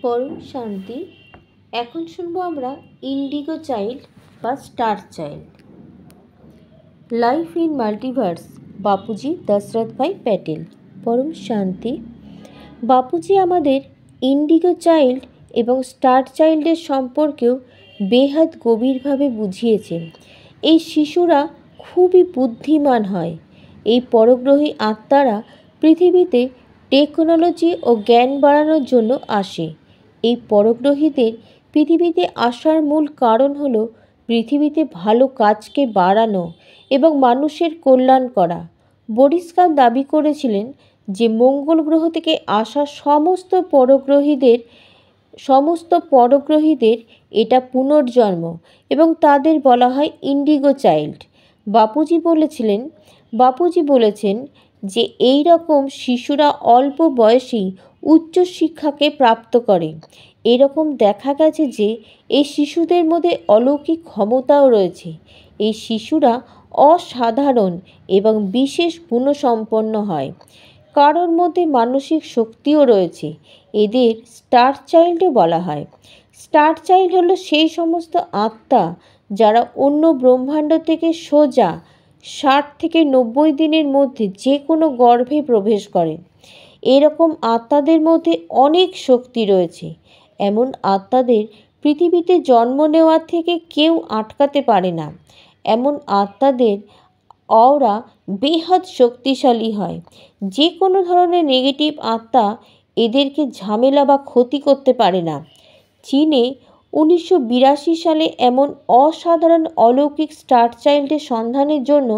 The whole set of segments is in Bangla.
পরম শান্তি। এখন শুনবো আমরা ইন্ডিগো চাইল্ড বা star child. Life in multiverse, Bapuji Dashrath bhai Patel. পরম শান্তি। বাপুজি আমাদের ইন্ডিগো চাইল্ড এবং স্টার চাইল্ডের সম্পর্কেও বেহাত গভীরভাবে বুঝিয়েছেন। এই শিশুরা খুবই বুদ্ধিমান হয়। এই পরগ্রহী আত্মারা পৃথিবীতে টেকনোলজি ও জ্ঞান বাড়ানোর জন্য আসে। এই পরগ্রহীদের পৃথিবীতে আসার মূল কারণ হলো পৃথিবীতে ভালো কাজকে বাড়ানো এবং মানুষের কল্যাণ করা। বরিস্কার দাবি করেছিলেন যে মঙ্গল গ্রহ থেকে আসা সমস্ত পরগ্রহীদের এটা পুনর্জন্ম এবং তাদের বলা হয় ইন্ডিগো চাইল্ড। বাপুজি বলেছেন যে এই রকম শিশুরা অল্প বয়সেই উচ্চশিক্ষাকে প্রাপ্ত করে। এরকম দেখা গেছে যে এই শিশুদের মধ্যে অলৌকিক ক্ষমতাও রয়েছে। এই শিশুরা অসাধারণ এবং বিশেষ গুণসম্পন্ন হয়। কারোর মধ্যে মানসিক শক্তিও রয়েছে। এদের স্টার চাইল্ডও বলা হয়। স্টার চাইল্ড হলো সেই সমস্ত আত্মা যারা অন্য ব্রহ্মাণ্ড থেকে সোজা 60 থেকে 90 দিনের মধ্যে যে কোনো গর্ভে প্রবেশ করে। এরকম আত্মাদের মধ্যে অনেক শক্তি রয়েছে। এমন আত্মাদের পৃথিবীতে জন্ম নেওয়া থেকে কেউ আটকাতে পারে না। এমন আত্মাদের অরা বেহাত শক্তিশালী হয়। যে কোনো ধরনের নেগেটিভ আত্মা এদেরকে ঝামেলা বা ক্ষতি করতে পারে না। চীনে 1982 সালে এমন অসাধারণ অলৌকিক স্টার চাইল্ডের সন্ধানের জন্য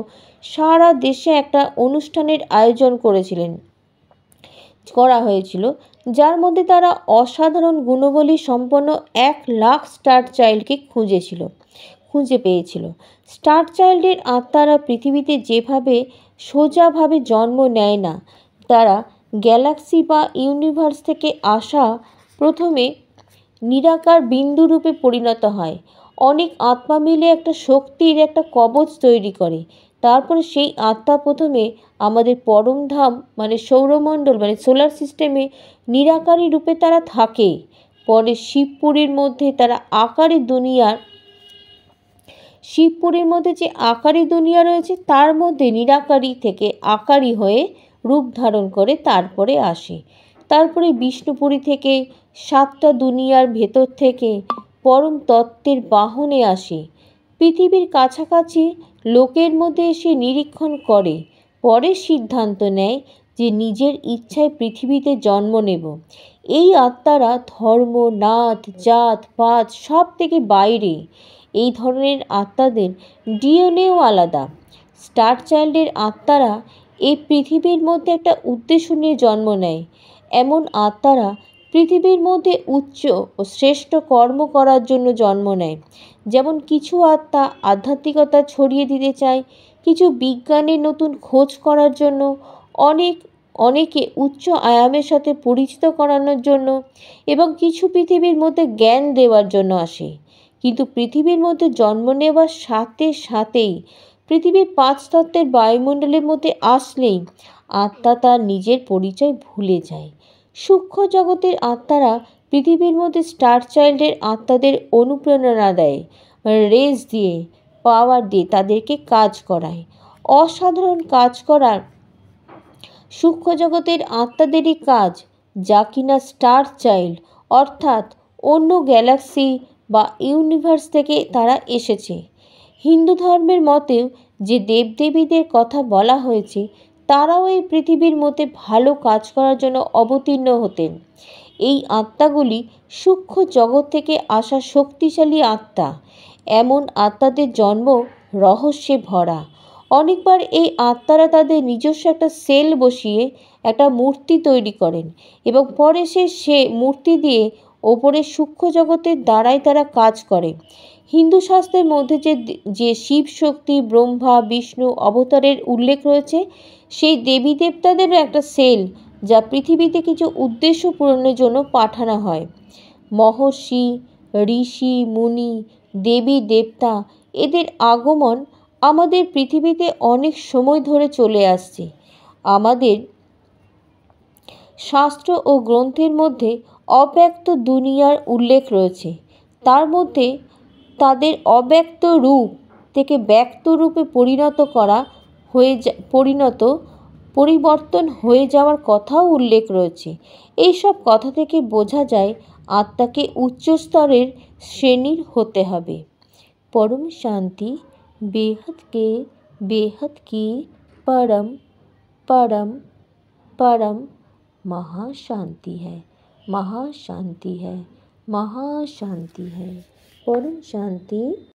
সারা দেশে একটা অনুষ্ঠানের আয়োজন করা হয়েছিল, যার মধ্যে তারা অসাধারণ গুণবলী সম্পন্ন 1 লাখ স্টার চাইল্ডকে খুঁজে পেয়েছিল। স্টার চাইল্ডের আত্মারা পৃথিবীতে যেভাবে সোজাভাবে জন্ম নেয় না, তারা গ্যালাক্সি বা ইউনিভার্স থেকে আসা প্রথমে নিরাকার বিন্দুরূপে পরিণত হয়। অনেক আত্মা মিলে একটা শক্তির একটা কবচ তৈরি করে। তারপরে সেই আত্মা প্রথমে আমাদের পরমধাম সৌরমণ্ডল সোলার সিস্টেমে নিরাকারী রূপে তারা থাকে। পরে শিবপুরীর মধ্যে যে আকারী দুনিয়া রয়েছে তার মধ্যে নিরাকারী থেকে আকারী হয়ে রূপ ধারণ করে তারপরে আসে। তারপরে বিষ্ণুপুরী থেকে 7টা দুনিয়ার ভেতর থেকে পরম তত্ত্বের বাহনে আসে। পৃথিবীর কাছাকাছি লোকের মধ্যে এসে নিরীক্ষণ করে, পরে সিদ্ধান্ত নেয় যে নিজের ইচ্ছায় পৃথিবীতে জন্ম নেব। এই আত্মারা ধর্ম, নাত, জাত, পাত সব থেকে বাইরে। এই ধরনের আত্মাদের ডিএনএও আলাদা। স্টার চাইল্ডের আত্মারা এই পৃথিবীর মধ্যে একটা উদ্দেশ্য নিয়ে জন্ম নেয়। এমন আত্মারা পৃথিবীর মধ্যে উচ্চ ও শ্রেষ্ঠ কর্ম করার জন্য জন্ম নেয়। যেমন কিছু আত্মা আধ্যাত্মিকতা ছড়িয়ে দিতে চায়, কিছু বিজ্ঞানের নতুন খোঁজ করার জন্য, অনেকে উচ্চ আয়ামের সাথে পরিচিত করানোর জন্য এবং কিছু পৃথিবীর মধ্যে জ্ঞান দেওয়ার জন্য আসে। কিন্তু পৃথিবীর মধ্যে জন্ম নেওয়ার সাথেই পৃথিবীর 5 তত্ত্বের বায়ুমণ্ডলের মধ্যে আসলেই আত্মা তার নিজের পরিচয় ভুলে যায়। সূক্ষ্ম জগতের আত্মারা পৃথিবীর মধ্যে স্টার চাইল্ডের আত্মাদের অনুপ্রেরণা দেয়, রেস দিয়ে, পাওয়ার দিয়ে তাদেরকে কাজ করায়। অসাধারণ কাজ করার সূক্ষ্ম জগতের আত্মাদেরই কাজ, যা কিনা স্টার চাইল্ড অর্থাৎ অন্য গ্যালাক্সি বা ইউনিভার্স থেকে তারা এসেছে। হিন্দু ধর্মের মতেও যে দেবদেবীদের কথা বলা হয়েছে তারাও এই পৃথিবীর মধ্যে ভালো কাজ করার জন্য অবতীর্ণ হতেন। এই আত্মাগুলি সূক্ষ্ম জগৎ থেকে আসা শক্তিশালী আত্মা। এমন আত্মাদের জন্ম রহস্যে ভরা। অনেকবার এই আত্মারা তাদের নিজস্ব একটা সেল বসিয়ে একটা মূর্তি তৈরি করেন এবং পরে সে মূর্তি দিয়ে ওপরে সূক্ষ্ম জগতের দ্বারাই তারা কাজ করে। হিন্দু শাস্ত্রের মধ্যে যে শিব শক্তি, ব্রহ্মা, বিষ্ণু অবতারের উল্লেখ রয়েছে, সেই দেবী দেবতাদেরও একটা সেল যা পৃথিবীতে কিছু উদ্দেশ্য পূরণের জন্য পাঠানো হয়। মহর্ষি, ঋষি, মুনি, দেবী দেবতা এদের আগমন আমাদের পৃথিবীতে অনেক সময় ধরে চলে আসছে। আমাদের শাস্ত্র ও গ্রন্থের মধ্যে অব্যক্ত দুনিয়ার উল্লেখ রয়েছে। তার মধ্যে তাদের অব্যক্ত রূপ থেকে ব্যক্ত রূপে পরিবর্তন হয়ে যাওয়ার কথাও উল্লেখ রয়েছে। এইসব কথা থেকে বোঝা যায় আত্মাকে উচ্চ স্তরের শ্রেণীর হতে হবে। परम शांति बेहद की परम परम परम महाशांति है, महाशांति है, महाशांति है। परम शांति।